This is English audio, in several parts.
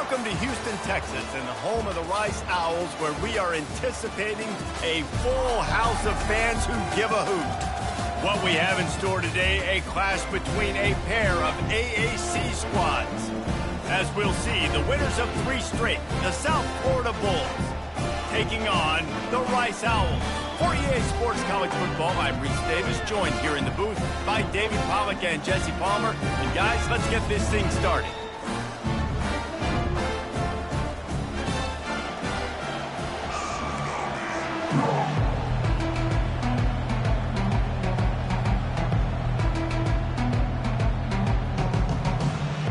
Welcome to Houston, Texas, and the home of the Rice Owls, where we are anticipating a full house of fans who give a hoot. What we have in store today, a clash between a pair of AAC squads. As we'll see, the winners of 3 straight, the South Florida Bulls, taking on the Rice Owls. For EA Sports College Football, I'm Reese Davis, joined here in the booth by David Pollack and Jesse Palmer. And guys, let's get this thing started.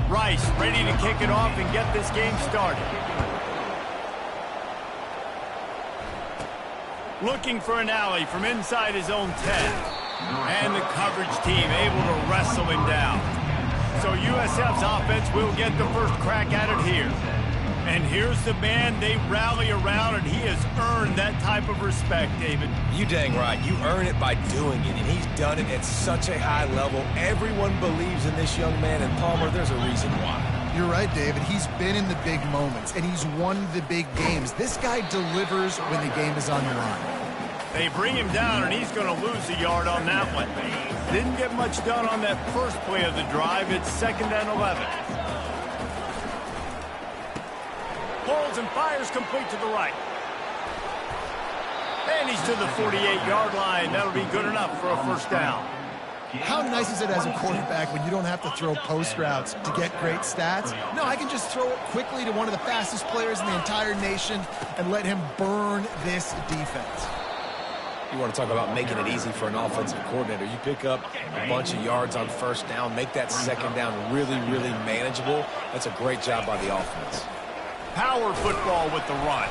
Rice ready to kick it off and get this game started. Looking for an alley from inside his own 10. And the coverage team able to wrestle him down. So USF's offense will get the first crack at it here. And here's the man they rally around, and he has earned that type of respect, David. You dang right. You earn it by doing it, and he's done it at such a high level. Everyone believes in this young man, and Palmer, there's a reason why. You're right, David. He's been in the big moments, and he's won the big games. This guy delivers when the game is on the line. They bring him down, and he's going to lose a yard on that one. Didn't get much done on that first play of the drive. It's 2nd and 11. Pulls and fires complete to the right. And he's to the 48-yard line. That'll be good enough for a first down. How nice is it as a quarterback when you don't have to throw post routes to get great stats? No, I can just throw it quickly to one of the fastest players in the entire nation and let him burn this defense. You want to talk about making it easy for an offensive coordinator. You pick up a bunch of yards on first down, make that second down really, really manageable. That's a great job by the offense. Power football with the run.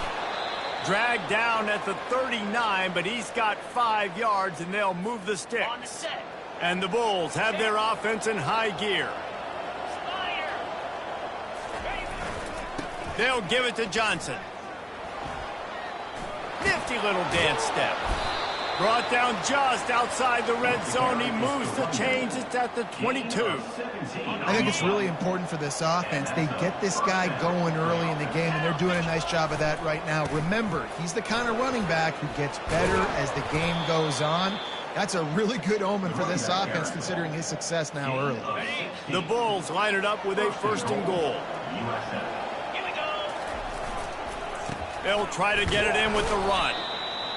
Dragged down at the 39, but he's got 5 yards, and they'll move the sticks. And the Bulls have their offense in high gear. They'll give it to Johnson. Nifty little dance step. Brought down just outside the red zone. He moves the chains. It's at the 22. I think it's really important for this offense. They get this guy going early in the game, and they're doing a nice job of that right now. Remember, he's the kind of running back who gets better as the game goes on. That's a really good omen for this offense, considering his success now early. The Bulls line it up with a 1st and goal. They'll try to get it in with the run.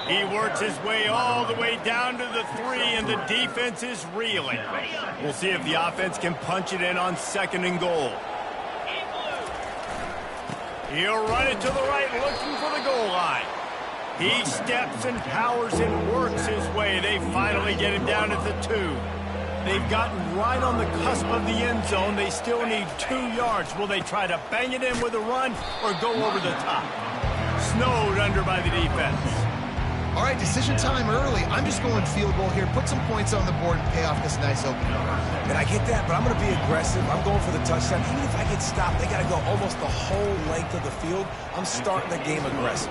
He works his way all the way down to the 3, and the defense is reeling. We'll see if the offense can punch it in on 2nd and goal. He'll run it to the right, looking for the goal line. He steps and powers and works his way. They finally get him down at the 2. They've gotten right on the cusp of the end zone. They still need 2 yards. Will they try to bang it in with a run or go over the top? Snowed under by the defense. All right, decision time early. I'm just going field goal here. Put some points on the board and pay off this nice opening. And I get that, but I'm going to be aggressive. I'm going for the touchdown. Even if I get stopped, they got to go almost the whole length of the field. I'm starting the game aggressive.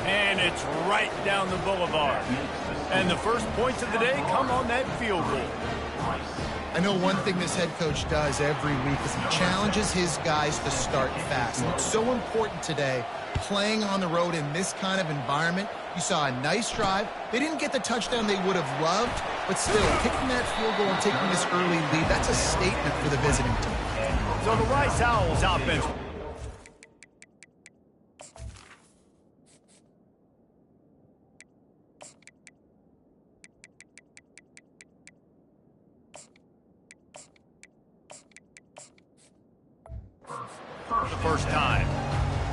And it's right down the boulevard. And the first points of the day come on that field goal. I know one thing this head coach does every week is he challenges his guys to start fast. And it's so important today, playing on the road in this kind of environment. You saw a nice drive. They didn't get the touchdown they would have loved, but still, kicking that field goal and taking this early lead, that's a statement for the visiting team. So the Rice Owls offense. First time.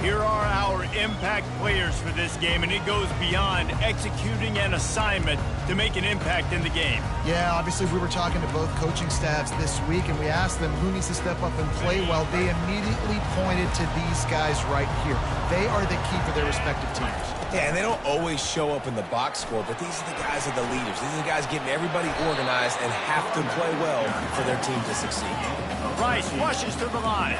Here are our impact players for this game, and it goes beyond executing an assignment to make an impact in the game. Yeah, obviously we were talking to both coaching staffs this week, and we asked them who needs to step up and play well. They immediately pointed to these guys right here. They are the key for their respective teams. Yeah, and they don't always show up in the box score, but these are the guys that are the leaders. These are the guys getting everybody organized and have to play well for their team to succeed. Rice rushes to the line.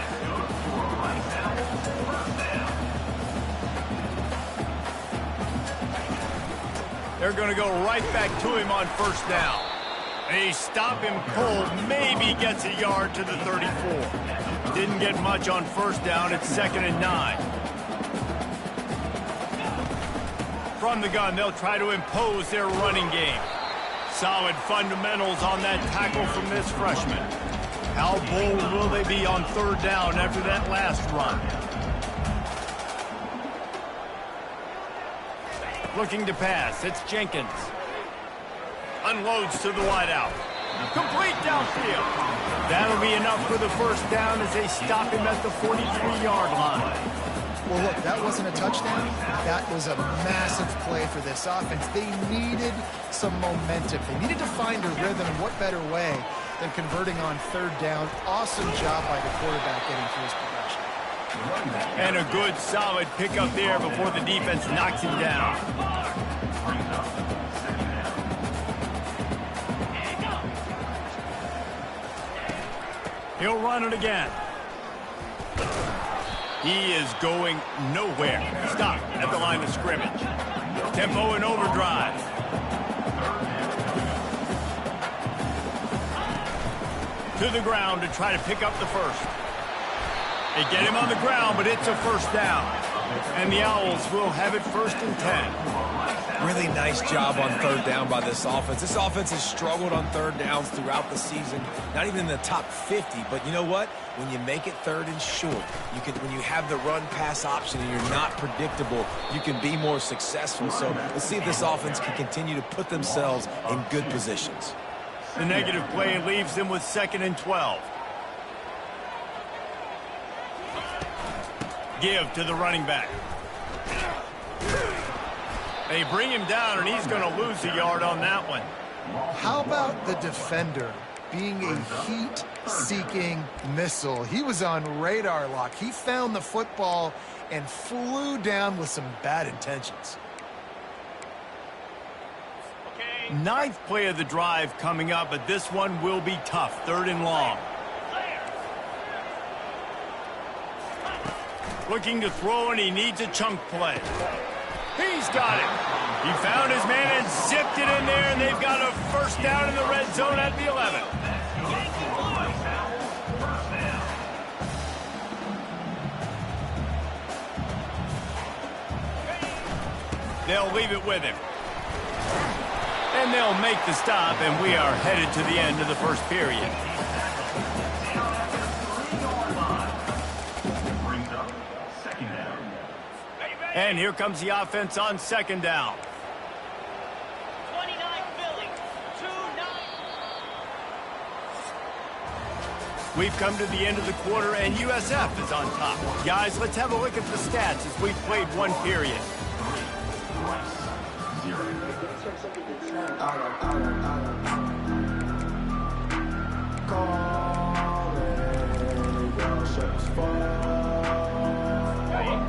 They're going to go right back to him on 1st down. They stop him cold, maybe gets a yard to the 34. Didn't get much on first down. It's 2nd and 9. From the gun, they'll try to impose their running game. Solid fundamentals on that tackle from this freshman. How bold will they be on 3rd down after that last run? Looking to pass, it's Jenkins. Unloads to the wideout. Complete downfield. That'll be enough for the first down as they stop him at the 43-yard line. Well, look, that wasn't a touchdown. That was a massive play for this offense. They needed some momentum. They needed to find a rhythm, and what better way than converting on 3rd down. Awesome job by the quarterback getting through his progression. And a good, solid pickup there before the defense knocks him down. He'll run it again. He is going nowhere. Stop at the line of scrimmage. Tempo and overdrive. To the ground to try to pick up the first. They get him on the ground, but it's a first down. And the Owls will have it 1st and 10. Really nice job on 3rd down by this offense. This offense has struggled on 3rd downs throughout the season. Not even in the top 50, but you know what? When you make it 3rd and short, when you have the run-pass option and you're not predictable, you can be more successful. So let's see if this offense can continue to put themselves in good positions. The negative play leaves them with 2nd and 12. Give to the running back. They bring him down, and he's going to lose a yard on that one. How about the defender being a heat-seeking missile? He was on radar lock. He found the football and flew down with some bad intentions. 9th play of the drive coming up, but this one will be tough. 3rd and long. Looking to throw, and he needs a chunk play. He's got it. He found his man and zipped it in there, and they've got a first down in the red zone at the 11. They'll leave it with him. And they'll make the stop, and we are headed to the end of the first period. And here comes the offense on 2nd down. 29 Philly, 2-9. We've come to the end of the quarter, and USF is on top. Guys, let's have a look at the stats as we've played one period.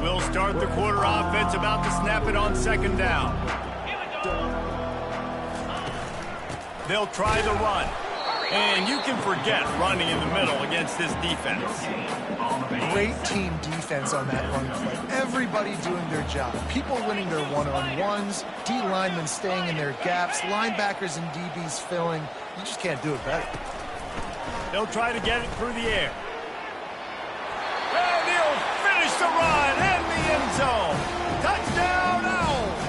We'll start the quarter offense, about to snap it on 2nd down. They'll try the run. And you can forget running in the middle against this defense. Great team defense on that run play. Everybody doing their job. People winning their one-on-ones, D linemen staying in their gaps, linebackers and DBs filling. You just can't do it better. They'll try to get it through the air. And he'll finish the run in the end zone. Touchdown, Owls!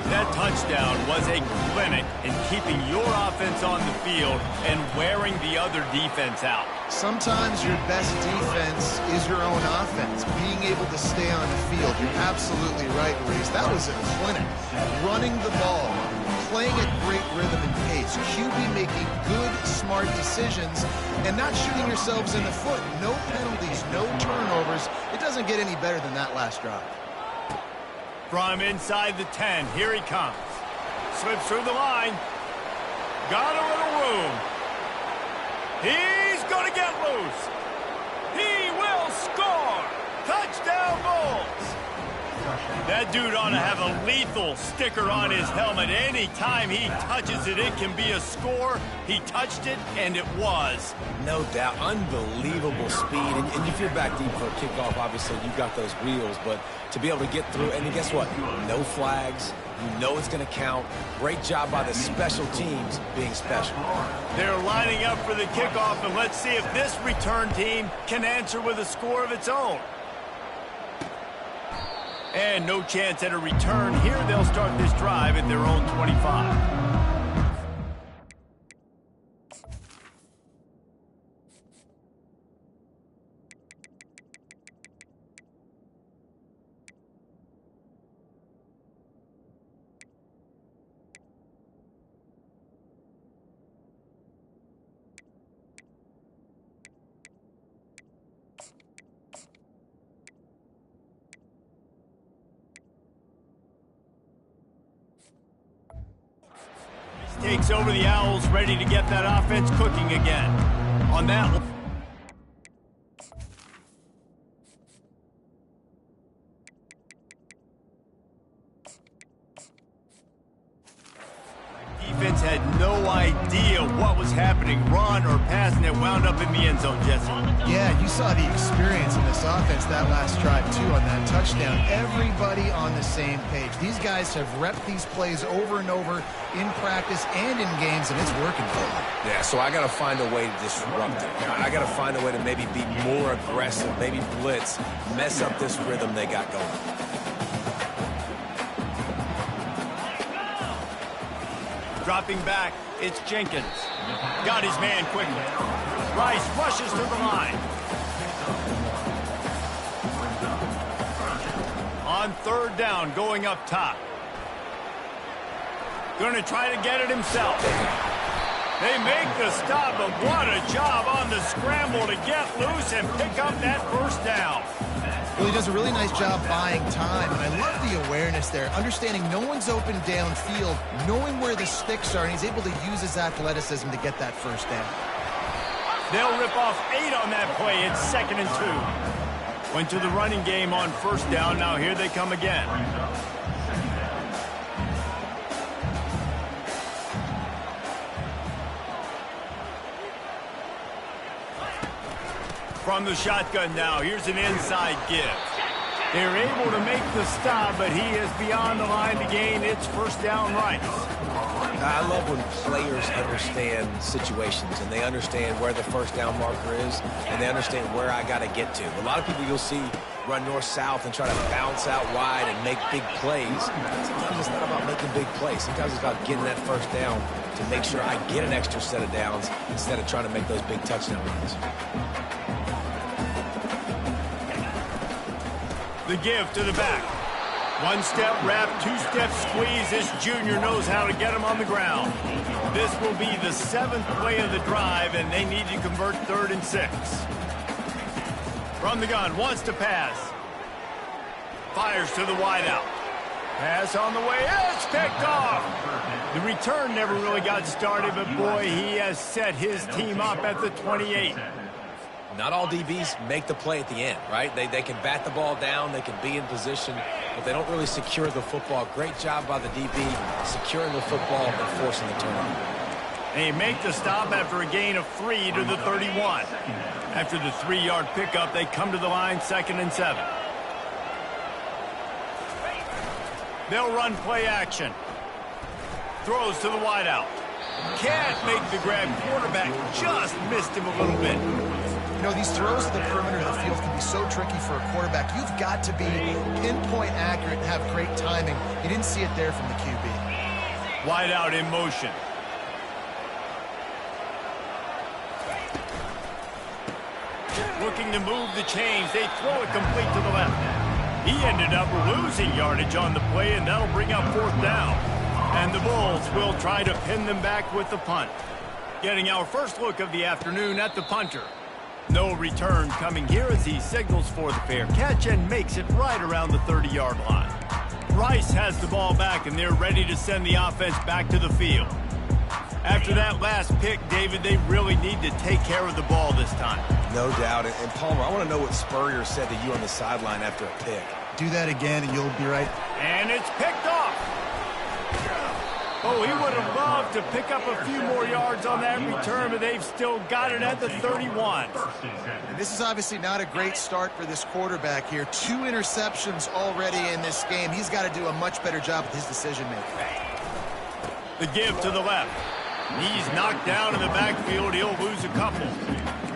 That touchdown was a clinic in keeping your offense on the field and wearing the other defense out. Sometimes your best defense is your own offense, being able to stay on the field. You're absolutely right, Reese. That was a clinic. Running the ball, playing at great rhythm and pace, QB making good, smart decisions, and not shooting yourselves in the foot. No penalties, no turnovers. It doesn't get any better than that last drive. From inside the 10, here he comes. Slips through the line. Got a little room. He's going to get loose. He will score. Touchdown, Bulls. That dude ought to have a lethal sticker on his helmet. Anytime he touches it, it can be a score. He touched it, and it was. No doubt. Unbelievable speed. And if you're back deep for a kickoff, obviously you've got those wheels. But to be able to get through, and guess what? No flags, You know it's going to count. Great job by the special teams being special. They're lining up for the kickoff, and let's see if this return team can answer with a score of its own. And no chance at a return here. They'll start this drive at their own 25. Takes over the Owls, ready to get that offense cooking again. On that one. Defense had no idea what was happening. Run or pass, and it wound up in the end zone, Jesse. Yeah, you saw the experience in this offense that last drive, too, on that touchdown. Everybody on the same page. These guys have repped these plays over and over in practice and in games, and it's working for them. Yeah, so I got to find a way to disrupt it. I got to find a way to maybe be more aggressive, maybe blitz, mess up this rhythm they got going. Dropping back, it's Jenkins. Got his man quickly. Rice rushes to the line. On third down, going up top. Going to try to get it himself. They make the stop, but what a job on the scramble to get loose and pick up that first down. Well, he does a really nice job buying time, and I love the awareness there, understanding no one's open downfield, knowing where the sticks are, and he's able to use his athleticism to get that first down. They'll rip off 8 on that play. It's 2nd and 2. Went to the running game on first down. Now here they come again. From the shotgun now, here's an inside give. They're able to make the stop, but he is beyond the line to gain. It's first down right. I love when players understand situations and they understand where the first down marker is and they understand where I got to get to. A lot of people you'll see run north-south and try to bounce out wide and make big plays. Sometimes it's not about making big plays. Sometimes it's about getting that first down to make sure I get an extra set of downs instead of trying to make those big touchdown runs. The give to the back. One step wrap, 2-step squeeze. This junior knows how to get him on the ground. This will be the 7th play of the drive, and they need to convert 3rd and 6. From the gun, wants to pass. Fires to the wideout. Pass on the way. It's picked off. The return never really got started, but boy, he has set his team up at the 28. Not all DBs make the play at the end, right? They can bat the ball down, they can be in position, but they don't really secure the football. Great job by the DB securing the football and forcing the turnover. They make the stop after a gain of 3 to the 31. After the 3-yard pickup, they come to the line 2nd and 7. They'll run play action. Throws to the wideout. Can't make the grab. Quarterback just missed him a little bit. You know, these throws to the perimeter of the field can be so tricky for a quarterback. You've got to be pinpoint accurate and have great timing. You didn't see it there from the QB. Wide out in motion. Looking to move the chains. They throw it complete to the left. He ended up losing yardage on the play, and that'll bring up 4th down. And the Bulls will try to pin them back with the punt. Getting our first look of the afternoon at the punter. No return coming here as he signals for the fair catch and makes it right around the 30-yard line. Rice has the ball back, and they're ready to send the offense back to the field. After that last pick, David, they really need to take care of the ball this time. No doubt. And Palmer, I want to know what Spurrier said to you on the sideline after a pick. Do that again, and you'll be right. And it's picked off. Oh, he would have loved enough to pick up a few more yards on that return, but they've still got it at the 31. And this is obviously not a great start for this quarterback here. 2 interceptions already in this game. He's got to do a much better job with his decision-making. The give to the left. He's knocked down in the backfield. He'll lose a couple.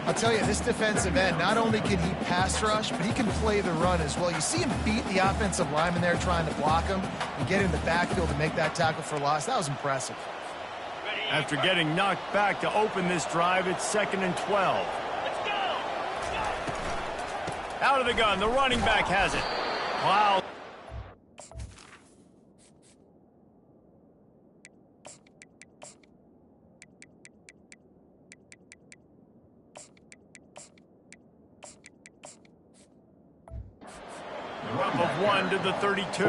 I'll tell you, this defensive end, not only can he pass rush, but he can play the run as well. You see him beat the offensive lineman there trying to block him and get in the backfield to make that tackle for loss. That was impressive. After getting knocked back to open this drive, it's 2nd and 12. Out of the gun, the running back has it. Wow. Of 1 to the 32.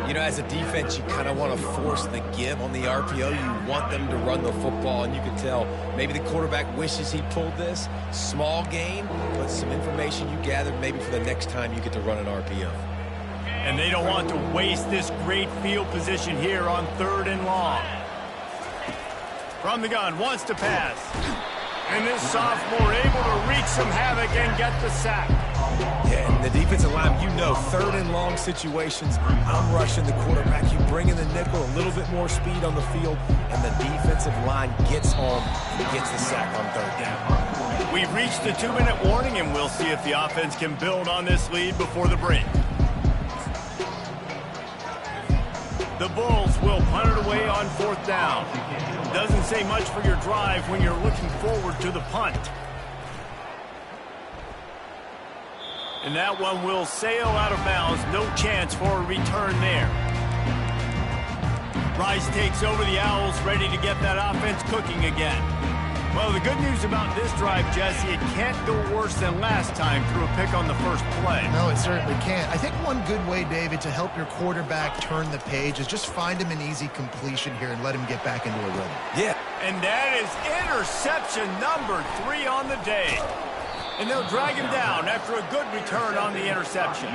You know, as a defense, you kind of want to force the give on the RPO. You want them to run the football, and you can tell maybe the quarterback wishes he pulled this. Small gain, but some information you gathered maybe for the next time you get to run an RPO. And they don't want to waste this great field position here on 3rd and long. From the gun, wants to pass. And this sophomore able to wreak some havoc and get the sack. Yeah, and the defensive line, you know, 3rd and long situations, I'm rushing the quarterback. You bring in the nickel, a little bit more speed on the field, and the defensive line gets home and gets the sack on 3rd down. We've reached the 2-minute warning, and we'll see if the offense can build on this lead before the break. The Bulls will punt it away on 4th down. Doesn't say much for your drive when you're looking forward to the punt. And that one will sail out of bounds. No chance for a return there. Rice takes over the Owls, ready to get that offense cooking again. Well, the good news about this drive, Jesse, it can't go worse than last time through a pick on the first play. No, it certainly can't. I think one good way, David, to help your quarterback turn the page is just find him an easy completion here and let him get back into a rhythm. Yeah. And that is interception number 3 on the day. And they'll drag him down after a good return on the interception.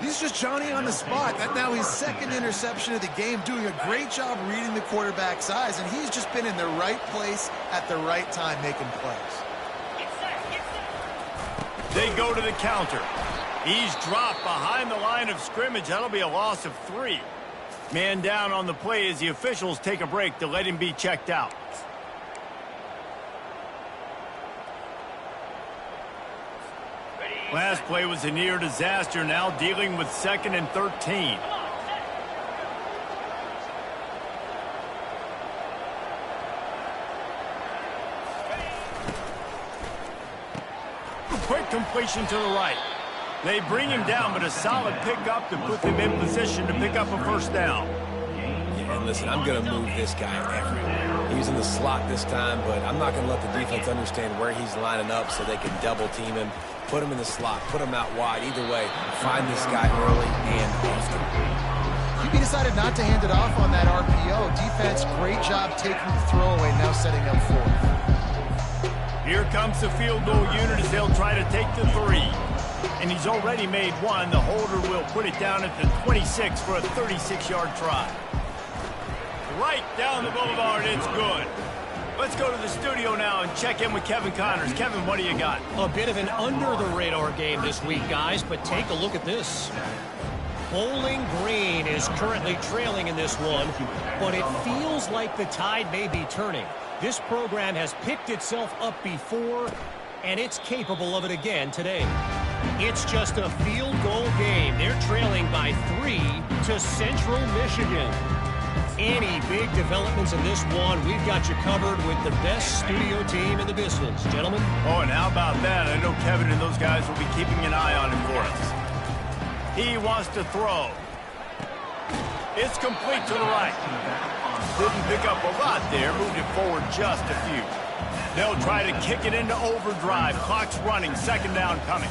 He's just Johnny on the spot. That now his 2nd interception of the game, doing a great job reading the quarterback's eyes, and he's just been in the right place at the right time making plays. They go to the counter. He's dropped behind the line of scrimmage. That'll be a loss of 3. Man down on the play as the officials take a break to let him be checked out. Last play was a near disaster, now dealing with 2nd and 13. Quick completion to the right. They bring him down, but a solid pickup to put them in position to pick up a 1st down. Yeah, and listen, I'm going to move this guy everywhere. He's in the slot this time, but I'm not going to let the defense understand where he's lining up so they can double team him. Put him in the slot, put him out wide. Either way, find this guy early and often. QB decided not to hand it off on that RPO. Defense, great job taking the throwaway, now setting up 4th. Here comes the field goal unit as they'll try to take the 3. And he's already made 1. The holder will put it down at the 26 for a 36-yard try. Right down the boulevard, it's good. Let's go to the studio now and check in with Kevin Connors. Kevin, what do you got? A bit of an under-the-radar game this week, guys, but take a look at this. Bowling Green is currently trailing in this one, but it feels like the tide may be turning. This program has picked itself up before, and it's capable of it again today. It's just a field goal game. They're trailing by 3 to Central Michigan. Any big developments in this one, we've got you covered with the best studio team in the business. Gentlemen? Oh, and how about that? I know Kevin and those guys will be keeping an eye on him for us. He wants to throw. It's complete to the right. Didn't pick up a lot there. Moved it forward just a few. They'll try to kick it into overdrive. Clock's running. 2nd down coming.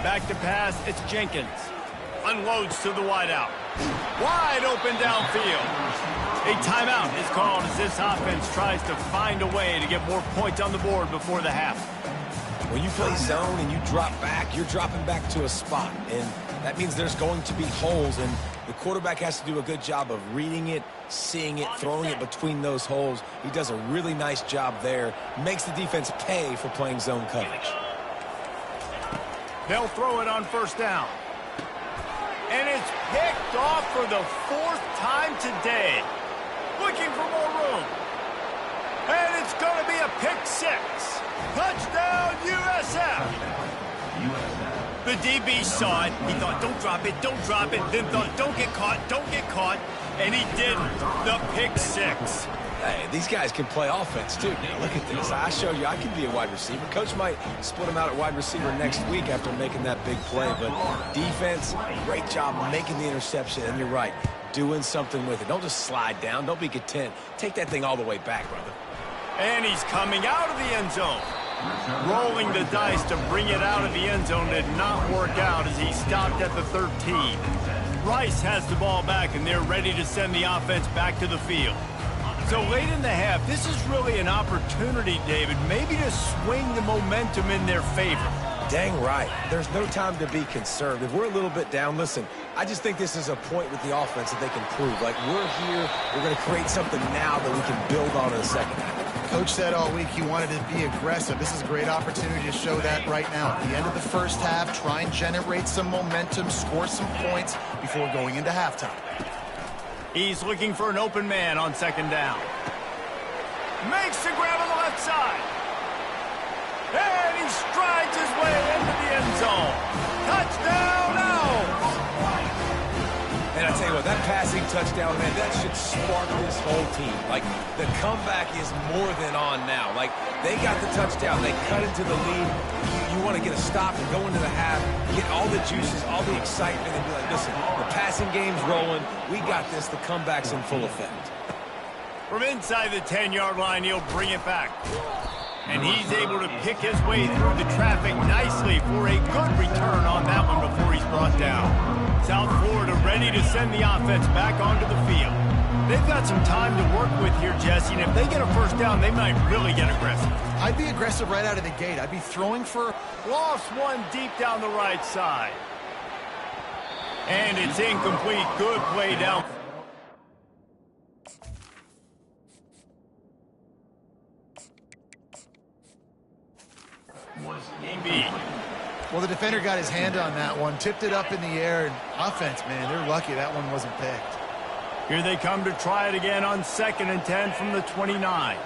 Back to pass. It's Jenkins. Unloads to the wideout. Wide open downfield. A timeout is called as this offense tries to find a way to get more points on the board before the half. When you play zone and you drop back, you're dropping back to a spot, and that means there's going to be holes, and The quarterback has to do a good job of reading it, seeing it, throwing it between those holes. He does a really nice job there. Makes the defense pay for playing zone coverage. They'll throw it on first down. And it's picked off for the 4th time today. Looking for more room. And it's going to be a pick 6. Touchdown, USF. The DB saw it. He thought, don't drop it, don't drop it. Then thought, don't get caught, don't get caught. And he didn't. The pick 6. Hey, these guys can play offense, too. Now, look at this. I showed you I can be a wide receiver. Coach might split him out at wide receiver next week after making that big play. But defense, great job making the interception. And you're right, doing something with it. Don't just slide down. Don't be content. Take that thing all the way back, brother. And he's coming out of the end zone. Rolling the dice to bring it out of the end zone did not work out as he stopped at the 13. Rice has the ball back, and they're ready to send the offense back to the field. So late in the half, this is really an opportunity, David, maybe to swing the momentum in their favor. Dang right. There's no time to be concerned. If we're a little bit down, listen, I just think this is a point with the offense that they can prove. Like, we're here, we're going to create something now that we can build on in the second half. Coach said all week he wanted to be aggressive. This is a great opportunity to show that right now. At the end of the first half, try and generate some momentum, score some points before going into halftime. He's looking for an open man on second down. Makes the grab on the left side. And he strides his way into the end zone. Touchdown Owls! And I tell you what, that passing touchdown, man, that should spark this whole team. Like, the comeback is more than on now. Like, they got the touchdown. They cut into the lead. You want to get a stop and go into the half, get all the juices, all the excitement, and be like, listen, the passing game's rolling. We got this. The comeback's in full effect. From inside the 10-yard line, he'll bring it back. And he's able to pick his way through the traffic nicely for a good return on that one before he's brought down. South Florida ready to send the offense back onto the field. They've got some time to work with here, Jesse, and if they get a first down, they might really get aggressive. I'd be aggressive right out of the gate. I'd be throwing for... Lost one deep down the right side. And it's incomplete. Good play down. Well, the defender got his hand on that one, tipped it up in the air, and offense, man, they're lucky that one wasn't picked. Here they come to try it again on 2nd and 10 from the 29.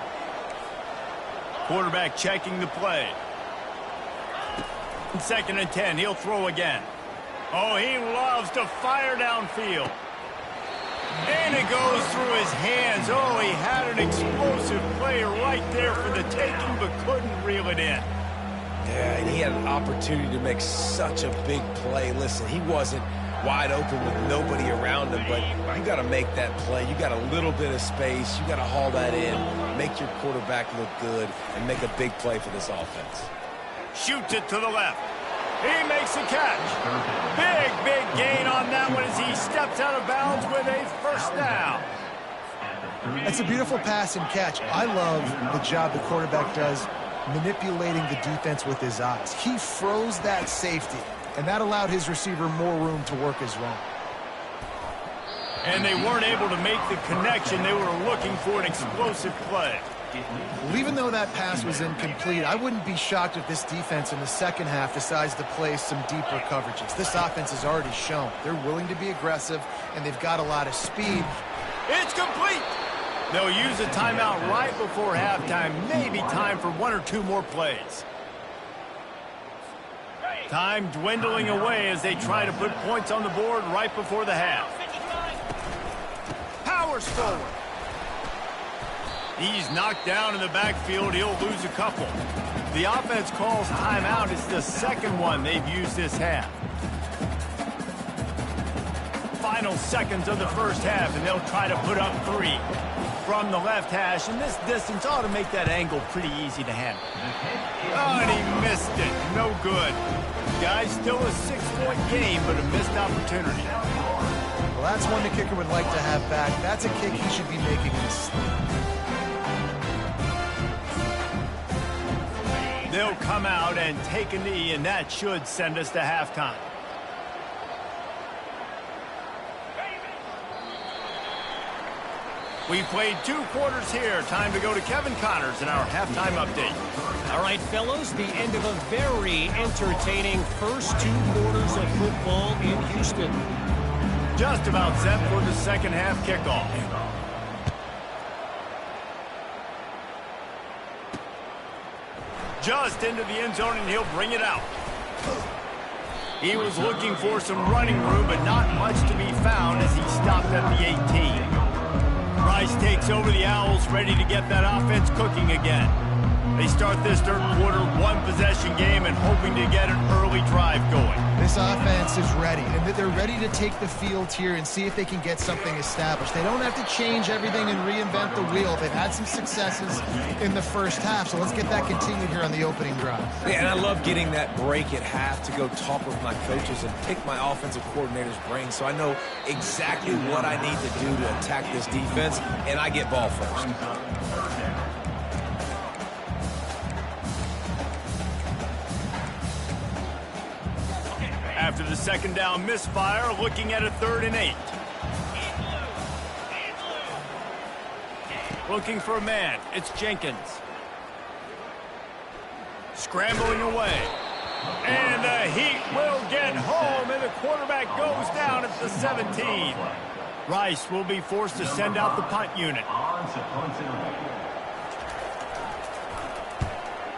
Quarterback checking the play. 2nd and 10, he'll throw again. Oh, he loves to fire downfield. And it goes through his hands. Oh, he had an explosive play right there for the taking, but couldn't reel it in. Yeah, and he had an opportunity to make such a big play. Listen, he wasn't wide open with nobody around him, but you got to make that play. You got a little bit of space. You got to haul that in, make your quarterback look good, and make a big play for this offense. Shoots it to the left. He makes a catch. Big gain on that one as he steps out of bounds with a first down. That's a beautiful pass and catch. I love the job the quarterback does manipulating the defense with his eyes. He froze that safety, and that allowed his receiver more room to work his run. And they weren't able to make the connection. They were looking for an explosive play. Well, even though that pass was incomplete, I wouldn't be shocked if this defense in the second half decides to play some deeper coverages. This offense has already shown they're willing to be aggressive, and they've got a lot of speed. It's complete. They'll use a timeout right before halftime. Maybe time for 1 or 2 more plays. Time dwindling away as they try to put points on the board right before the half. Powers forward. He's knocked down in the backfield. He'll lose a couple. The offense calls timeout. It's the second one they've used this half. Final seconds of the first half, and they'll try to put up 3. From the left hash, and this distance ought to make that angle pretty easy to handle. Oh, and he missed it. No good. Guys, still a 6-point game, but a missed opportunity. Well, that's one the kicker would like to have back. That's a kick he should be making in his sleep. They'll come out and take a knee, and that should send us to halftime. We played 2 quarters here. Time to go to Kevin Connors in our halftime update. All right, fellows, the end of a very entertaining first 2 quarters of football in Houston. Just about set for the second half kickoff. Just into the end zone, and he'll bring it out. He was looking for some running room, but not much to be found as he stopped at the 18. Rice takes over the Owls, ready to get that offense cooking again. They start this third quarter 1-possession game and hoping to get an early drive going. This offense is ready, and they're ready to take the field here and see if they can get something established. They don't have to change everything and reinvent the wheel. They've had some successes in the first half, so let's get that continued here on the opening drive. Yeah, and I love getting that break at half to go talk with my coaches and pick my offensive coordinator's brain so I know exactly what I need to do to attack this defense, and I get ball first. After the second down misfire, looking at a 3rd and 8. Looking for a man. It's Jenkins. Scrambling away. And the Heat will get home, and the quarterback goes down at the 17. Rice will be forced to send out the punt unit.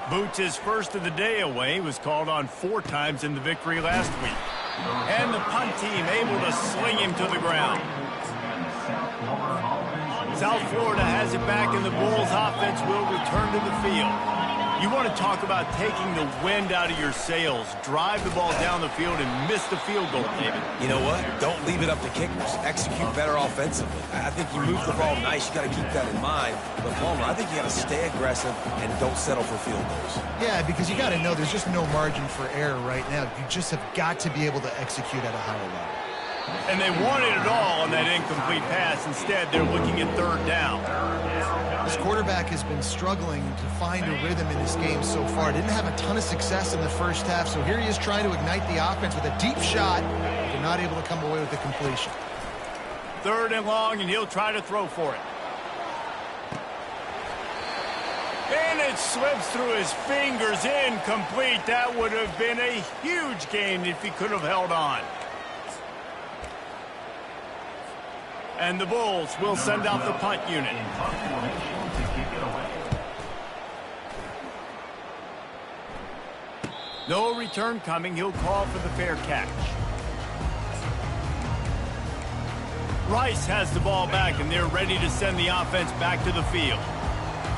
Boots' first of the day away was called on 4 times in the victory last week. And the punt team able to sling him to the ground. South Florida has it back, and the Bulls offense will return to the field. You want to talk about taking the wind out of your sails. Drive the ball down the field and miss the field goal, David. You know what? Don't leave it up to kickers. Execute better offensively. I think you move the ball nice. You got to keep that in mind. But, Palmer, I think you got to stay aggressive and don't settle for field goals. Yeah, because you got to know there's just no margin for error right now. You just have got to be able to execute at a higher level. And they wanted it all on that incomplete pass. Instead, they're looking at 3rd down. This quarterback has been struggling to find a rhythm in this game so far. Didn't have a ton of success in the first half, so here he is trying to ignite the offense with a deep shot. They're not able to come away with the completion. 3rd and long, and he'll try to throw for it. And it slips through his fingers, incomplete. That would have been a huge gain if he could have held on. And the Bulls will send out the punt unit. No return coming. He'll call for the fair catch. Rice has the ball back, and they're ready to send the offense back to the field.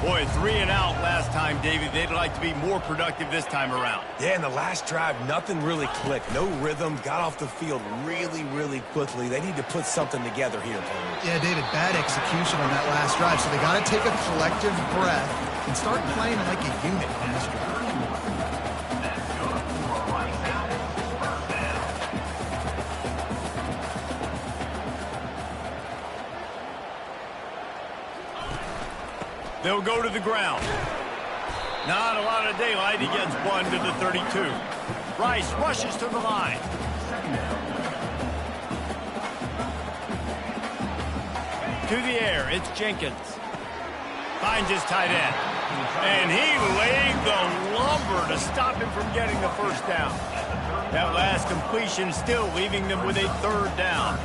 Boy, 3 and out last time, David. They'd like to be more productive this time around. Yeah, in the last drive, nothing really clicked. No rhythm, got off the field really, really quickly. They need to put something together here, Palmer. Yeah, David, bad execution on that last drive, so they got to take a collective breath and start playing like a unit on this drive. They'll go to the ground. Not a lot of daylight. He gets 1 to the 32. Rice rushes to the line. To the air, it's Jenkins. Finds his tight end. And he laid the lumber to stop him from getting the first down. That last completion still leaving them with a 3rd down.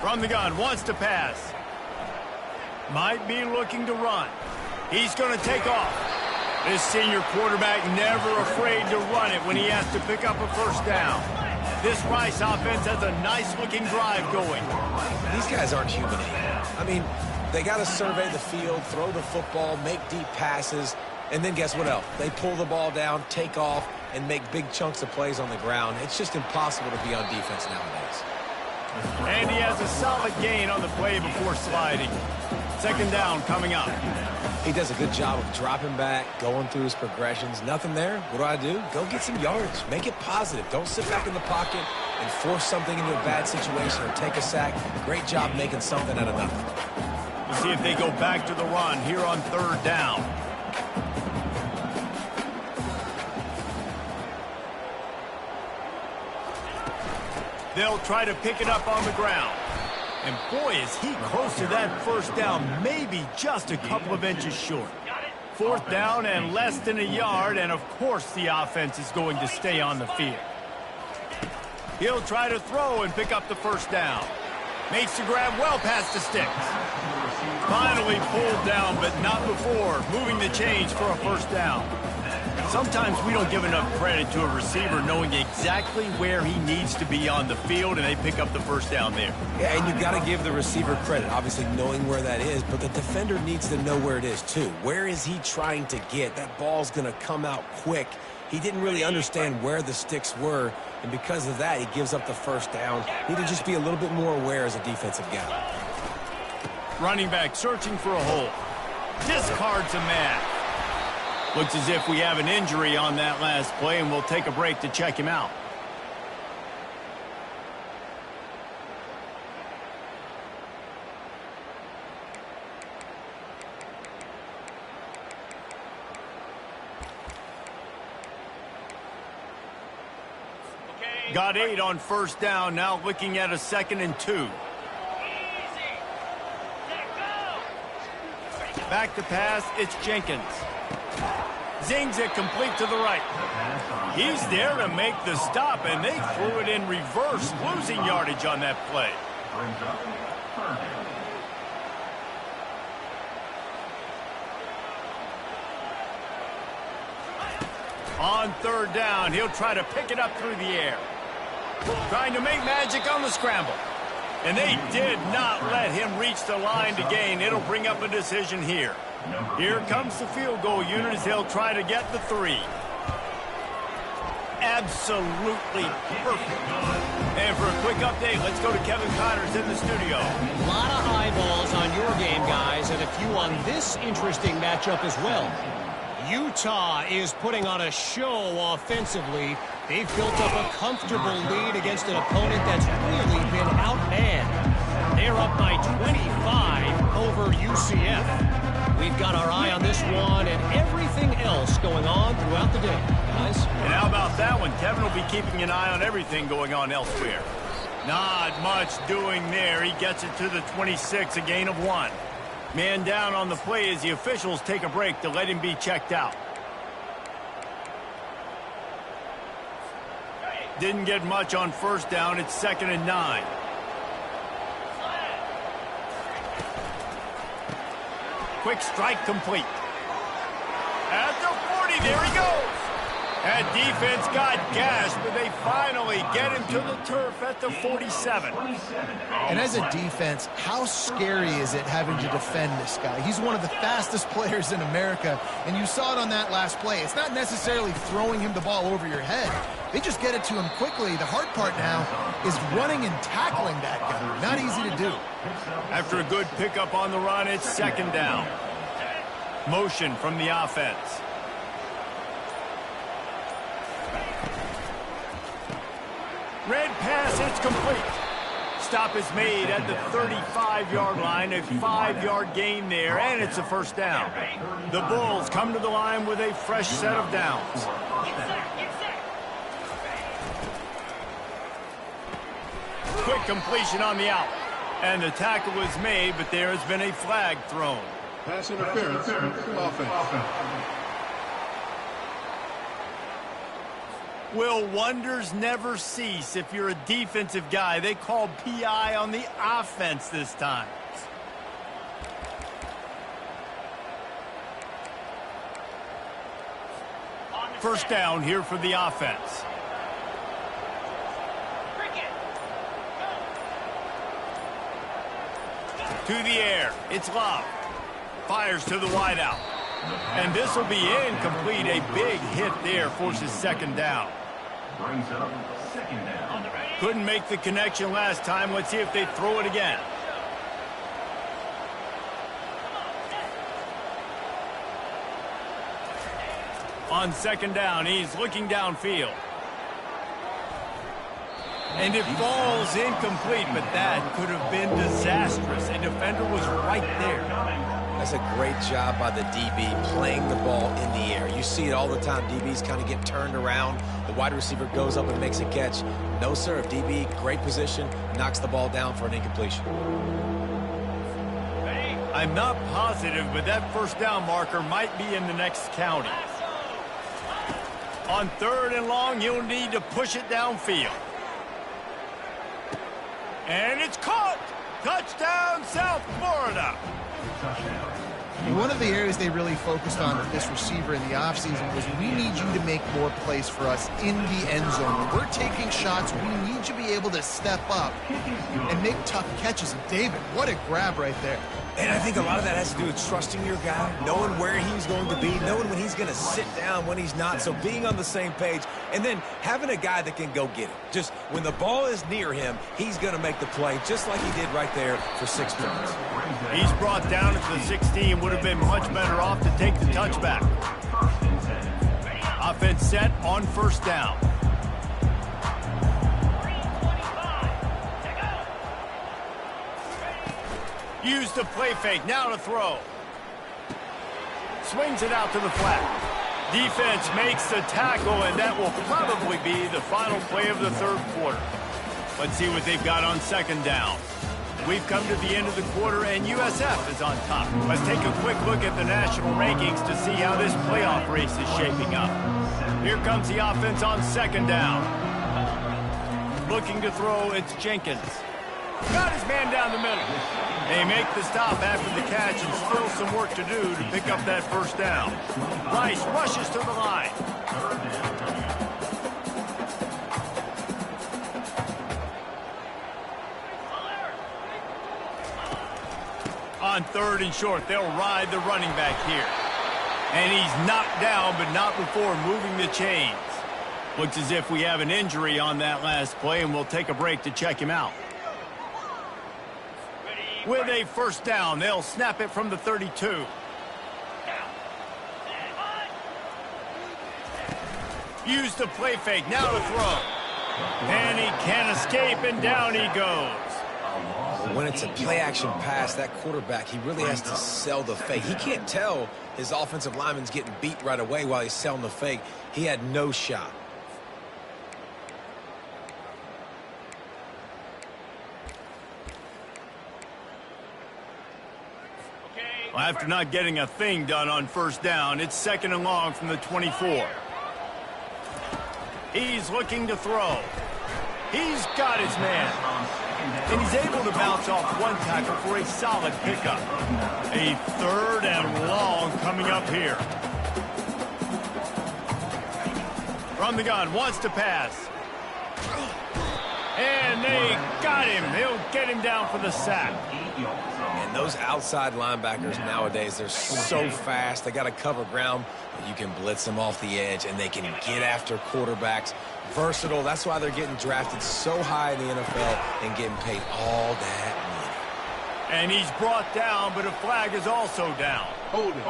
From the gun, wants to pass. Might be looking to run. He's going to take off. This senior quarterback never afraid to run it when he has to pick up a first down. This Rice offense has a nice-looking drive going. These guys aren't human. I mean, they got to survey the field, throw the football, make deep passes, and then guess what else? They pull the ball down, take off, and make big chunks of plays on the ground. It's just impossible to be on defense nowadays. And he has a solid gain on the play before sliding. 2nd down coming up. He does a good job of dropping back, going through his progressions. Nothing there. What do? Go get some yards. Make it positive. Don't sit back in the pocket and force something into a bad situation or take a sack. Great job making something out of nothing. We'll see if they go back to the run here on 3rd down. They'll try to pick it up on the ground. And boy, is he close to that first down, maybe just a couple of inches short. Fourth down and less than a yard, and of course the offense is going to stay on the field. He'll try to throw and pick up the first down. Makes the grab well past the sticks. Finally pulled down, but not before moving the chains for a first down. Sometimes we don't give enough credit to a receiver knowing exactly where he needs to be on the field, and they pick up the first down there. Yeah, and you got to give the receiver credit, obviously knowing where that is, but the defender needs to know where it is too. Where is he trying to get? That ball's going to come out quick. He didn't really understand where the sticks were, and because of that, he gives up the first down. Need to just be a little bit more aware as a defensive guy. Running back searching for a hole. Discards a man. Looks as if we have an injury on that last play, and we'll take a break to check him out. Got 8 on first down, now looking at a 2nd and 2. Back to pass, it's Jenkins. Zings it complete to the right. He's there to make the stop, and they threw it in reverse, losing yardage on that play. On third down, he'll try to pick it up through the air. Trying to make magic on the scramble. And they did not let him reach the line to gain. It'll bring up a decision here. Here comes the field goal unit as they'll try to get the 3. Absolutely perfect. And for a quick update, let's go to Kevin Connors in the studio. A lot of eyeballs on your game, guys, and a few on this interesting matchup as well. Utah is putting on a show offensively. They've built up a comfortable lead against an opponent that's really been outmanned. They're up by 25 over UCF. We've got our eye on this one and everything else going on throughout the day, guys. And how about that one? Kevin will be keeping an eye on everything going on elsewhere. Not much doing there. He gets it to the 26, a gain of 1. Man down on the play as the officials take a break to let him be checked out. Didn't get much on first down. It's 2nd and 9. Quick strike complete. At the 40, there he goes. That defense got gashed, but they finally get him to the turf at the 47. And as a defense, how scary is it having to defend this guy? He's one of the fastest players in America, and you saw it on that last play. It's not necessarily throwing him the ball over your head. They just get it to him quickly. The hard part now is running and tackling that guy. Not easy to do. After a good pickup on the run, it's 2nd down. Motion from the offense. Red pass, it's complete. Stop is made at the 35-yard line, a 5-yard gain there, and it's a first down. The Bulls come to the line with a fresh set of downs. Quick completion on the out. And the tackle was made, but there has been a flag thrown. Pass interference, offense. Will wonders never cease if you're a defensive guy? They called PI on the offense this time. First down here for the offense. To the air. It's Love. Fires to the wideout. And this will be incomplete. A big hit there forces 2nd down. Brings up 2nd down. Couldn't make the connection last time. Let's see if they throw it again. On 2nd down, he's looking downfield. And it falls incomplete, but that could have been disastrous. A defender was right there. That's a great job by the DB playing the ball in the air. You see it all the time. DBs kind of get turned around. The wide receiver goes up and makes a catch. No, sir. If DB, great position, knocks the ball down for an incompletion. I'm not positive, but that first down marker might be in the next county. On 3rd and long, you'll need to push it downfield. And it's caught! Touchdown, South Florida! One of the areas they really focused on with this receiver in the offseason was we need you to make more plays for us in the end zone. When we're taking shots, we need you to be able to step up and make tough catches. And David, what a grab right there. And I think a lot of that has to do with trusting your guy, knowing where he's going to be, knowing when he's going to sit down, when he's not. So being on the same page, and then having a guy that can go get it. Just when the ball is near him, he's going to make the play, just like he did right there for 6 points. He's brought down at the 16. Would have been much better off to take the touchback. Offense set on 1st down. Use the play fake, now to throw. Swings it out to the flat. Defense makes the tackle, and that will probably be the final play of the 3rd quarter. Let's see what they've got on 2nd down. We've come to the end of the quarter, and USF is on top. Let's take a quick look at the national rankings to see how this playoff race is shaping up. Here comes the offense on 2nd down. Looking to throw, it's Jenkins. Got his man down the middle. They make the stop after the catch and still some work to do to pick up that 1st down. Rice rushes to the line. On 3rd and short, they'll ride the running back here. And he's knocked down, but not before moving the chains. Looks as if we have an injury on that last play, and we'll take a break to check him out. With a 1st down, they'll snap it from the 32. Use the play fake, now to throw. And he can't escape, and down he goes. When it's a play-action pass, that quarterback, he really has to sell the fake. He can't tell his offensive lineman's getting beat right away while he's selling the fake. He had no shot. Well, after not getting a thing done on 1st down, it's 2nd and long from the 24. He's looking to throw. He's got his man. And he's able to bounce off one tackle for a solid pickup. A 3rd and long coming up here. From the gun, wants to pass. And they got him. They'll get him down for the sack. And those outside linebackers nowadays, they're so fast. They got to cover ground. You can blitz them off the edge, and they can get after quarterbacks. Versatile. That's why they're getting drafted so high in the NFL and getting paid all that money. And he's brought down, but a flag is also down. Hold it.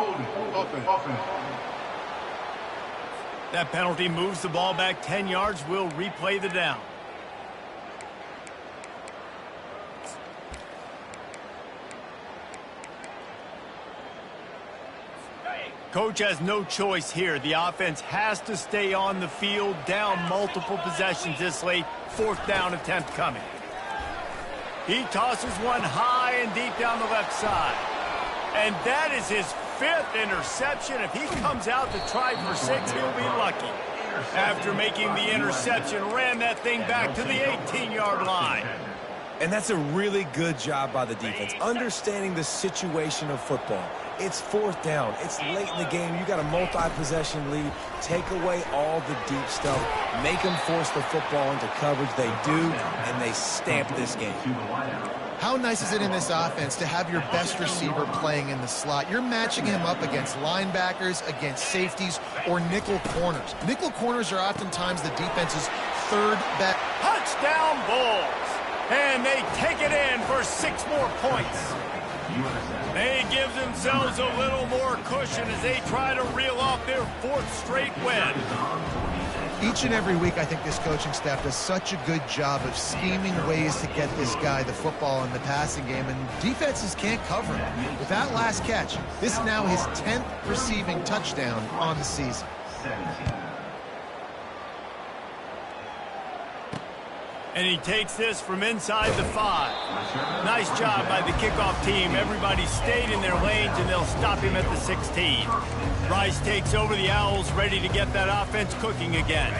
Offense. That penalty moves the ball back 10 yards. We'll replay the down. Coach has no choice here. The offense has to stay on the field, down multiple possessions this late. 4th down attempt coming. He tosses one high and deep down the left side. And that is his 5th interception. If he comes out to try for 6, he'll be lucky. After making the interception, ran that thing back to the 18-yard line. And that's a really good job by the defense, understanding the situation of football. It's 4th down. It's late in the game. You got a multi-possession lead. Take away all the deep stuff. Make them force the football into coverage. They do, and they stamp this game. How nice is it in this offense to have your best receiver playing in the slot? You're matching him up against linebackers, against safeties, or nickel corners. Nickel corners are oftentimes the defense's 3rd best. Touchdown Bulls! And they take it in for 6 more points. They give themselves a little more cushion as they try to reel off their 4th straight win. Each and every week, I think this coaching staff does such a good job of scheming ways to get this guy the football in the passing game, and defenses can't cover him. With that last catch, this is now his 10th receiving touchdown on the season. And he takes this from inside the 5. Nice job by the kickoff team. Everybody stayed in their lanes, and they'll stop him at the 16. Rice takes over the Owls, ready to get that offense cooking again.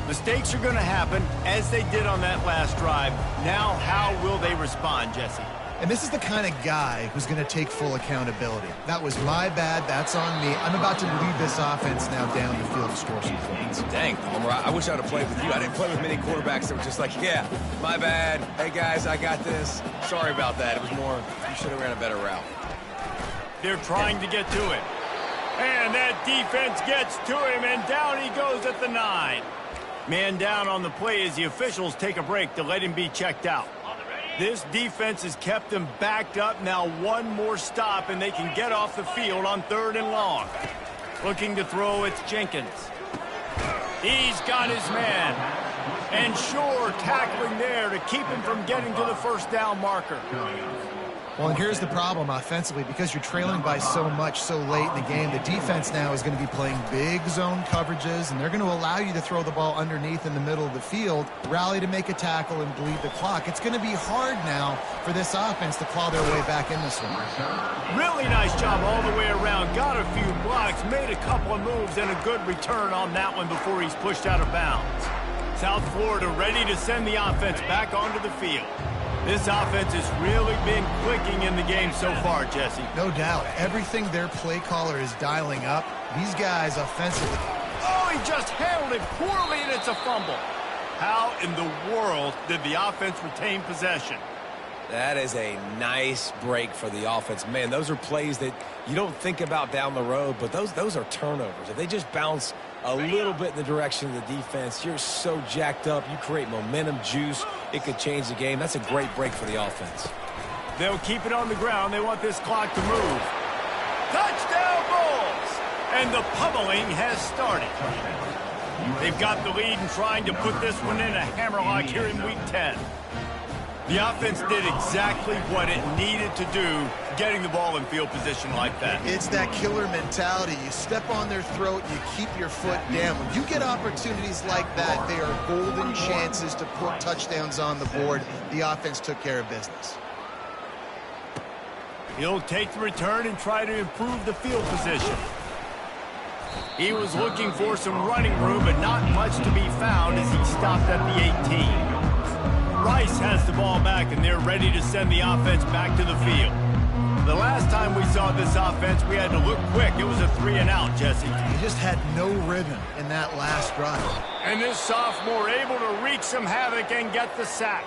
Mistakes are going to happen, as they did on that last drive. Now, how will they respond, Jesse? And this is the kind of guy who's going to take full accountability. That was my bad. That's on me. I'm about to lead this offense now down the field to score some points. Dang, Palmer, I wish I would have played with you. I didn't play with many quarterbacks that were just like, yeah, my bad. Hey, guys, I got this. Sorry about that. It was more, you should have ran a better route. They're trying to get to it. And that defense gets to him, and down he goes at the 9. Man down on the play as the officials take a break to let him be checked out. This defense has kept them backed up. Now one more stop, and they can get off the field on 3rd and long. Looking to throw, it's Jenkins. He's got his man. And Shore tackling there to keep him from getting to the first down marker. Well, and here's the problem offensively. Because you're trailing by so much so late in the game, the defense now is going to be playing big zone coverages, and they're going to allow you to throw the ball underneath in the middle of the field, rally to make a tackle, and bleed the clock. It's going to be hard now for this offense to claw their way back in this one. Really nice job all the way around. Got a few blocks, made a couple of moves, and a good return on that one before he's pushed out of bounds. South Florida ready to send the offense back onto the field. This offense has really been clicking in the game so far, Jesse. No doubt. Everything their play caller is dialing up, these guys offensively. Oh, he just handled it poorly, and it's a fumble. How in the world did the offense retain possession? That is a nice break for the offense. Man, those are plays that you don't think about down the road, but those are turnovers. If they just bounce a little bit in the direction of the defense, you're so jacked up. You create momentum, juice. It could change the game. That's a great break for the offense. They'll keep it on the ground. They want this clock to move. Touchdown Bulls! And the pummeling has started. They've got the lead and trying to put this one in a hammerlock here in Week 10. The offense did exactly what it needed to do, getting the ball in field position like that. It's that killer mentality. You step on their throat, you keep your foot down. When you get opportunities like that, they are golden chances to put touchdowns on the board. The offense took care of business. He'll take the return and try to improve the field position. He was looking for some running room, but not much to be found as he stopped at the 18. Rice has the ball back, and they're ready to send the offense back to the field. The last time we saw this offense, we had to look quick. It was a 3-and-out, Jesse. He just had no rhythm in that last drive. And this sophomore able to wreak some havoc and get the sack.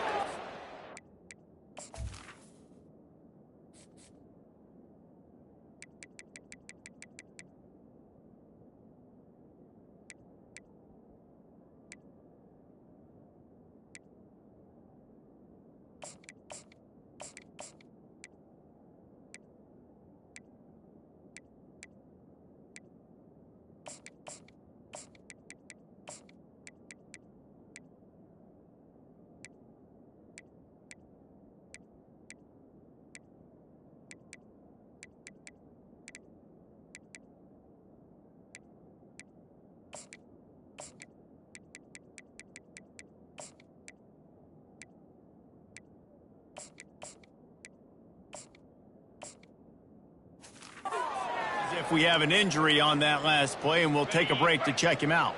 If we have an injury on that last play, and we'll take a break to check him out.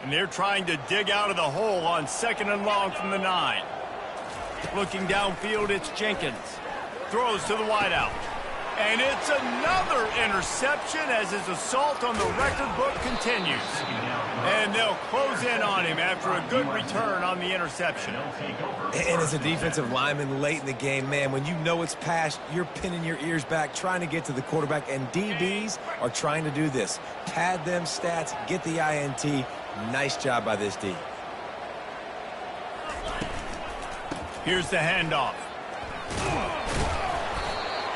And they're trying to dig out of the hole on 2nd and long from the 9. Looking downfield, it's Jenkins. Throws to the wideout. And it's another interception as his assault on the record book continues. And they'll close in on him after a good return on the interception. And as a defensive lineman late in the game, man, when you know it's past, you're pinning your ears back, trying to get to the quarterback, and DBs are trying to do this. Pad them stats, get the INT. Nice job by this D. Here's the handoff.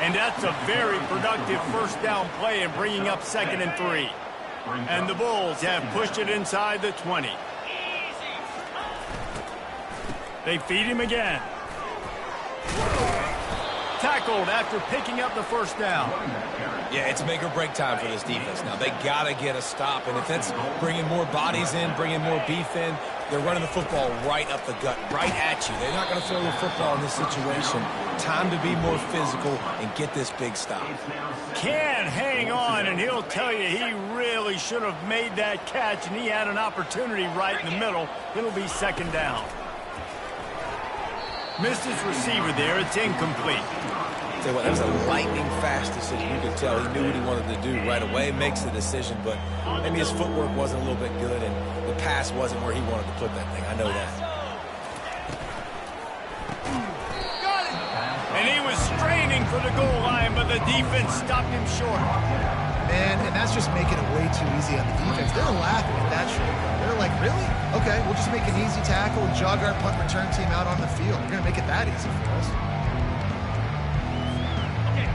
And that's a very productive first down play and bringing up 2nd and 3. And the Bulls have pushed it inside the 20. They feed him again. Tackled after picking up the first down. Yeah, it's make or break time for this defense. Now, they got to get a stop, and if that's bringing more bodies in, bringing more beef in, they're running the football right up the gut, right at you. They're not going to throw the football in this situation. Time to be more physical and get this big stop. Can't hang on, and he'll tell you he really should have made that catch, and he had an opportunity right in the middle. It'll be second down. Missed his receiver there. It's incomplete. Tell you what, that was a lightning-fast decision. You could tell he knew what he wanted to do right away, makes the decision, but maybe his footwork wasn't a little bit good, and the pass wasn't where he wanted to put that thing. I know that. Got it! And he was straining for the goal line, but the defense stopped him short. Man, and that's just making it way too easy on the defense. They're laughing at that shit. They're like, really? Okay, we'll just make an easy tackle and jog our punt return team out on the field. We're going to make it that easy for us.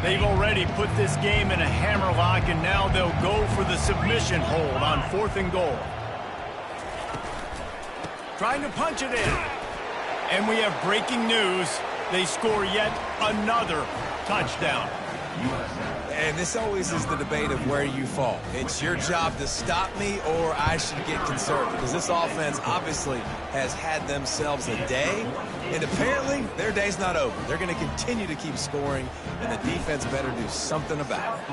They've already put this game in a hammerlock, and now they'll go for the submission hold on 4th and goal. Trying to punch it in. And we have breaking news. They score yet another touchdown. And this always is the debate of where you fall. It's your job to stop me or I should get concerned, because this offense obviously has had themselves a day, and apparently their day's not over. They're going to continue to keep scoring, and the defense better do something about it.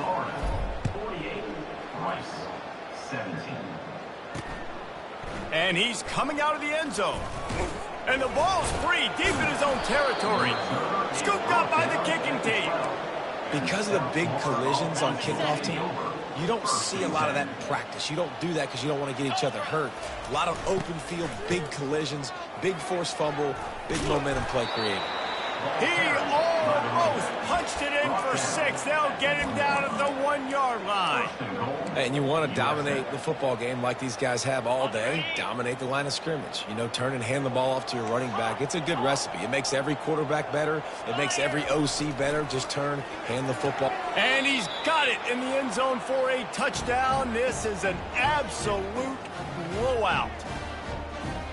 48, Rice, 17. And he's coming out of the end zone. And the ball's free deep in his own territory. Scooped up by the kicking team. Because of the big collisions on kickoff team, you don't see a lot of that in practice. You don't do that because you don't want to get each other hurt. A lot of open field, big collisions, big forced fumble, big momentum play created. He almost punched it in for 6. They'll get him down at the 1-yard line. And you want to dominate the football game like these guys have all day. Dominate the line of scrimmage. You know, turn and hand the ball off to your running back. It's a good recipe. It makes every quarterback better. It makes every OC better. Just turn, hand the football. And he's got it in the end zone for a touchdown. This is an absolute blowout.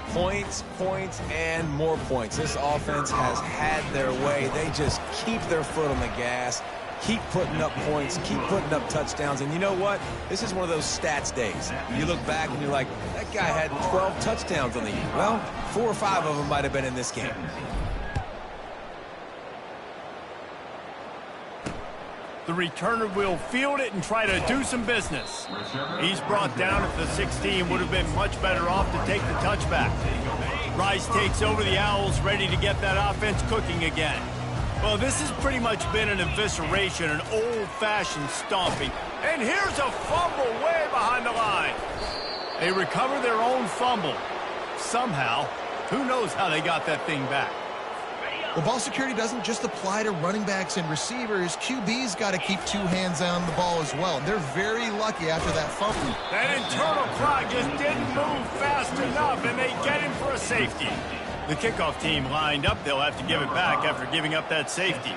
Points, points, and more points. This offense has had their way. They just keep their foot on the gas, keep putting up points, keep putting up touchdowns. And you know what? This is one of those stats days. You look back and you're like, that guy had 12 touchdowns on the year. Well, 4 or 5 of them might have been in this game. The returner will field it and try to do some business. He's brought down at the 16. Would have been much better off to take the touchback. Rice takes over the Owls, ready to get that offense cooking again. Well, this has pretty much been an evisceration, an old-fashioned stomping. And here's a fumble way behind the line. They recover their own fumble. Somehow, who knows how they got that thing back. Well, ball security doesn't just apply to running backs and receivers. QB's got to keep 2 hands on the ball as well. They're very lucky after that fumble. That internal clock just didn't move fast enough, and they get him for a safety. The kickoff team lined up. They'll have to give it back after giving up that safety.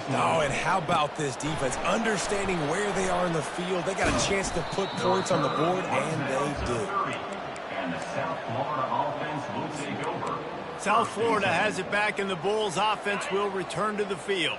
Oh, and how about this defense? Understanding where they are in the field. They got a chance to put points on the board, and they do. And the South Florida offense will take over. South Florida has it back, and the Bulls offense will return to the field.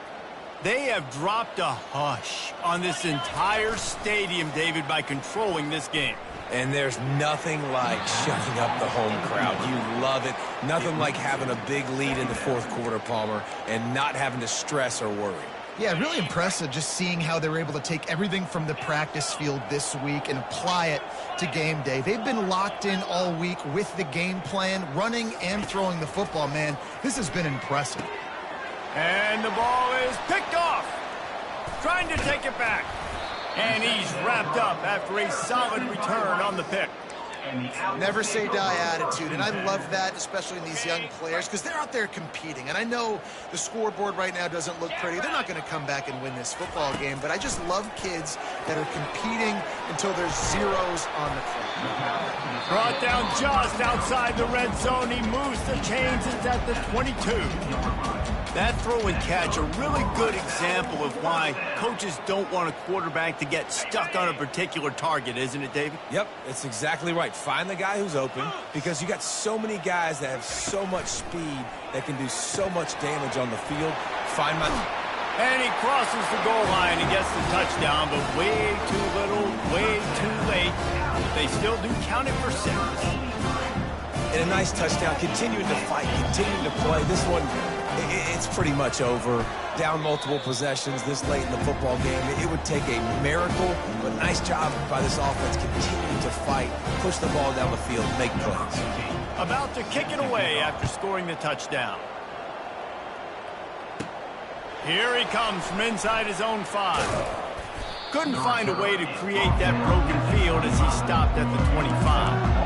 They have dropped a hush on this entire stadium, David, by controlling this game. And there's nothing like shutting up the home crowd. You love it. Nothing like having a big lead in the 4th quarter, Palmer, and not having to stress or worry. Yeah, really impressive just seeing how they were able to take everything from the practice field this week and apply it to game day. They've been locked in all week with the game plan, running and throwing the football, man. This has been impressive. And the ball is picked off. Trying to take it back. And he's wrapped up after a solid return on the pick. Never say die attitude, and I love that, especially in these young players, because they're out there competing. And I know the scoreboard right now doesn't look pretty. They're not going to come back and win this football game, but I just love kids that are competing until there's zeros on the clock. Brought down just outside the red zone. He moves the chains. It's at the 22. That throw and catch, a really good example of why coaches don't want a quarterback to get stuck on a particular target, isn't it, David? Yep, it's exactly right. Find the guy who's open, because you got so many guys that have so much speed that can do so much damage on the field. Find my... And he crosses the goal line and gets the touchdown, but way too little, way too late. But they still do count it for 6. And a nice touchdown, continuing to fight, continuing to play. This one, it's pretty much over. Down multiple possessions this late in the football game. It would take a miracle, but nice job by this offense continuing to fight, push the ball down the field, make plays. About to kick it away after scoring the touchdown. Here he comes from inside his own 5. Couldn't find a way to create that broken field as he stopped at the 25.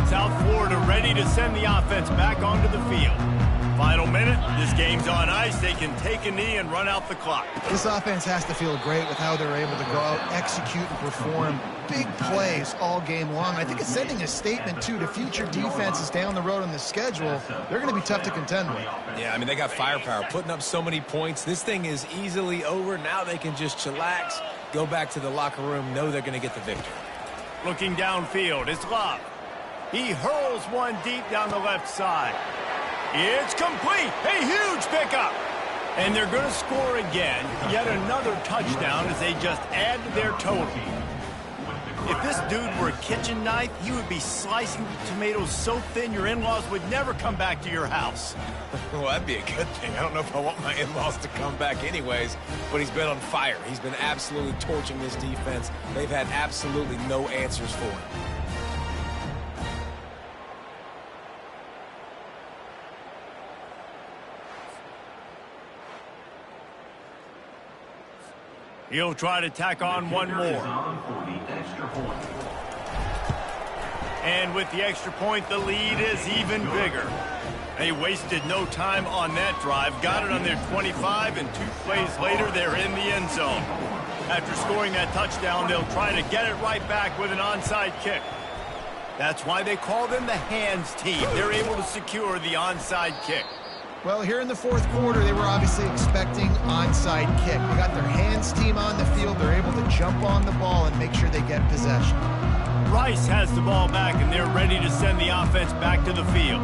South Florida ready to send the offense back onto the field. Final minute, this game's on ice. They can take a knee and run out the clock. This offense has to feel great with how they're able to go out, execute, and perform big plays all game long. I think it's sending a statement, too, to future defenses down the road on the schedule. They're going to be tough to contend with. Yeah, I mean, they got firepower, putting up so many points. This thing is easily over. Now they can just chillax, go back to the locker room, know they're going to get the victory. Looking downfield, it's Love. He hurls one deep down the left side. It's complete. A huge pickup. And they're going to score again. Yet another touchdown as they just add to their total. If this dude were a kitchen knife, he would be slicing the tomatoes so thin your in-laws would never come back to your house. Well, that'd be a good thing. I don't know if I want my in-laws to come back anyways, but he's been on fire. He's been absolutely torching this defense. They've had absolutely no answers for him. He'll try to tack on one more. And with the extra point, the lead is even bigger. They wasted no time on that drive. Got it on their 25, and 2 plays later, they're in the end zone. After scoring that touchdown, they'll try to get it right back with an onside kick. That's why they call them the hands team. They're able to secure the onside kick. Well, here in the 4th quarter, they were obviously expecting onside kick. They got their hands team on the field. They're able to jump on the ball and make sure they get possession. Rice has the ball back, and they're ready to send the offense back to the field.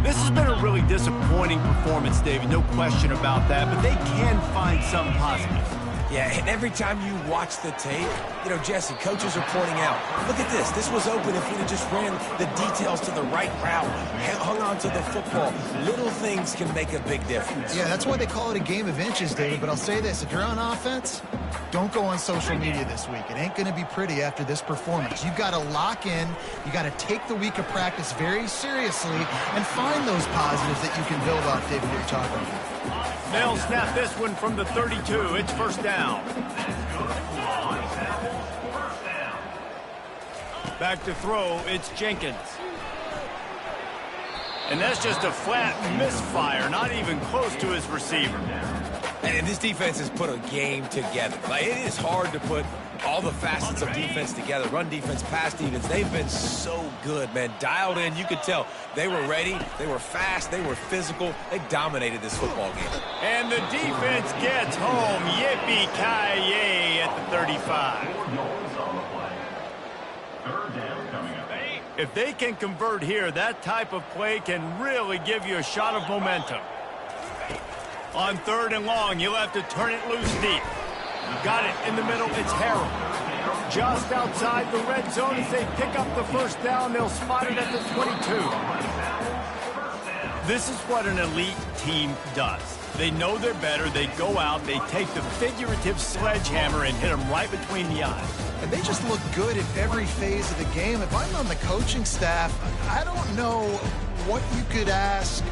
This has been a really disappointing performance, David, no question about that, but they can find some positives. Yeah, and every time you watch the tape, you know, Jesse, coaches are pointing out, look at this. This was open if we'd have just ran the details to the right route, hung on to the football. Little things can make a big difference. Yeah, that's why they call it a game of inches, David. But I'll say this, if you're on offense, don't go on social media this week. It ain't going to be pretty after this performance. You've got to lock in. You got to take the week of practice very seriously and find those positives that you can build off, David, you're talking about. They'll snap this one from the 32. It's first down. Back to throw, it's Jenkins. And that's just a flat misfire, not even close to his receiver. And this defense has put a game together. Like, it is hard to put all the facets of defense together. Run defense, pass defense. They've been so good, man. Dialed in. You could tell they were ready. They were fast. They were physical. They dominated this football game. And the defense gets home. Yippee-ki-yay at the 35. If they can convert here, that type of play can really give you a shot of momentum. On 3rd and long, you'll have to turn it loose deep. Got it in the middle. It's Harrell. Just outside the red zone as they pick up the first down. They'll spot it at the 22. This is what an elite team does. They know they're better. They go out. They take the figurative sledgehammer and hit them right between the eyes. And they just look good at every phase of the game. If I'm on the coaching staff, I don't know what you could ask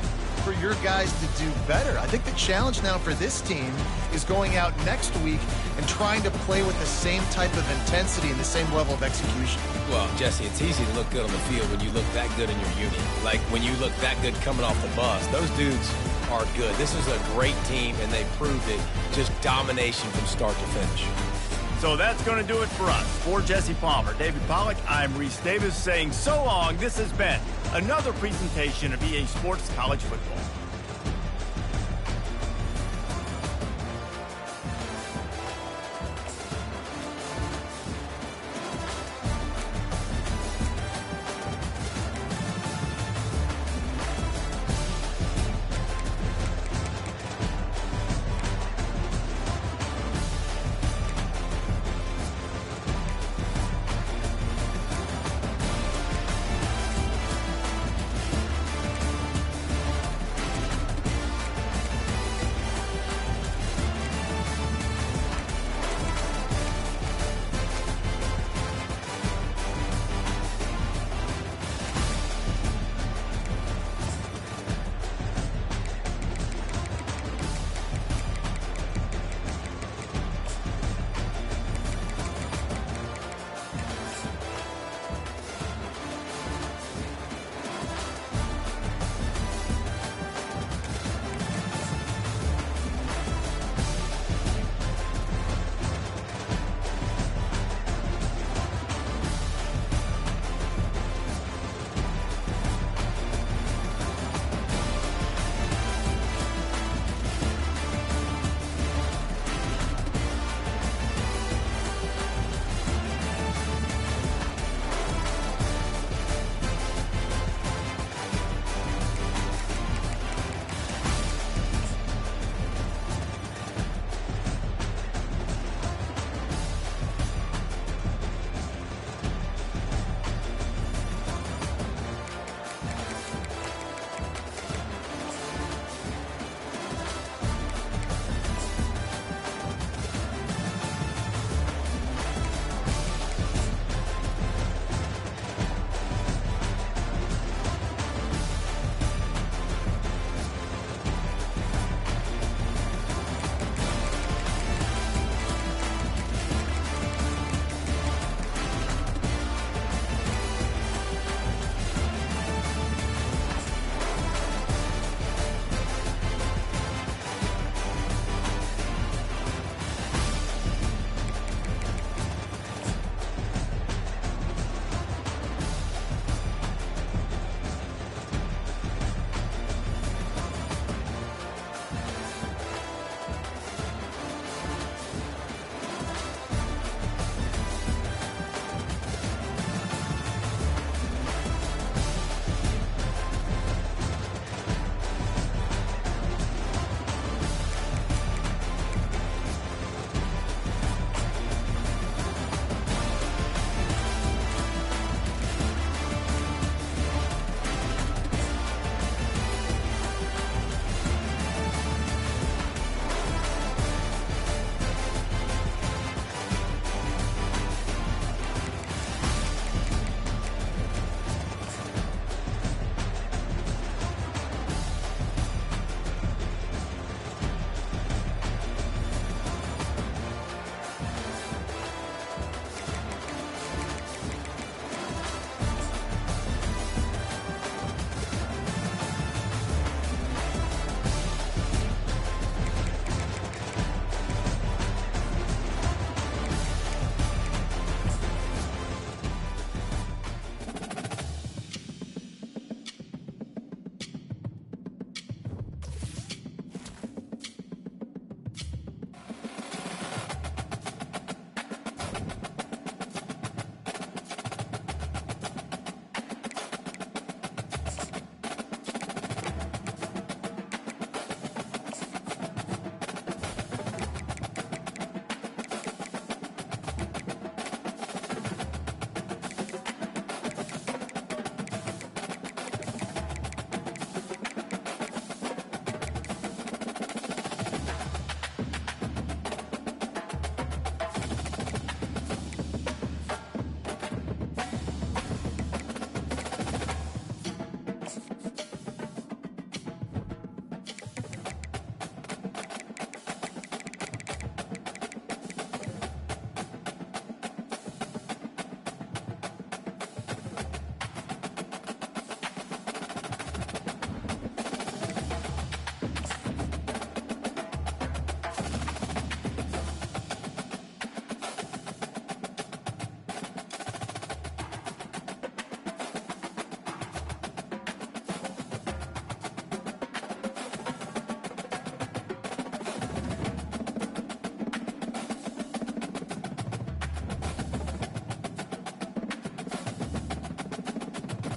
for your guys to do better. I think the challenge now for this team is going out next week and trying to play with the same type of intensity and the same level of execution. Well, Jesse, it's easy to look good on the field when you look that good in your unit. Like when you look that good coming off the bus. Those dudes are good. This is a great team, and they proved it. Just domination from start to finish. So that's going to do it for us. For Jesse Palmer, David Pollack, I'm Reese Davis saying so long. This has been another presentation of EA Sports College Football.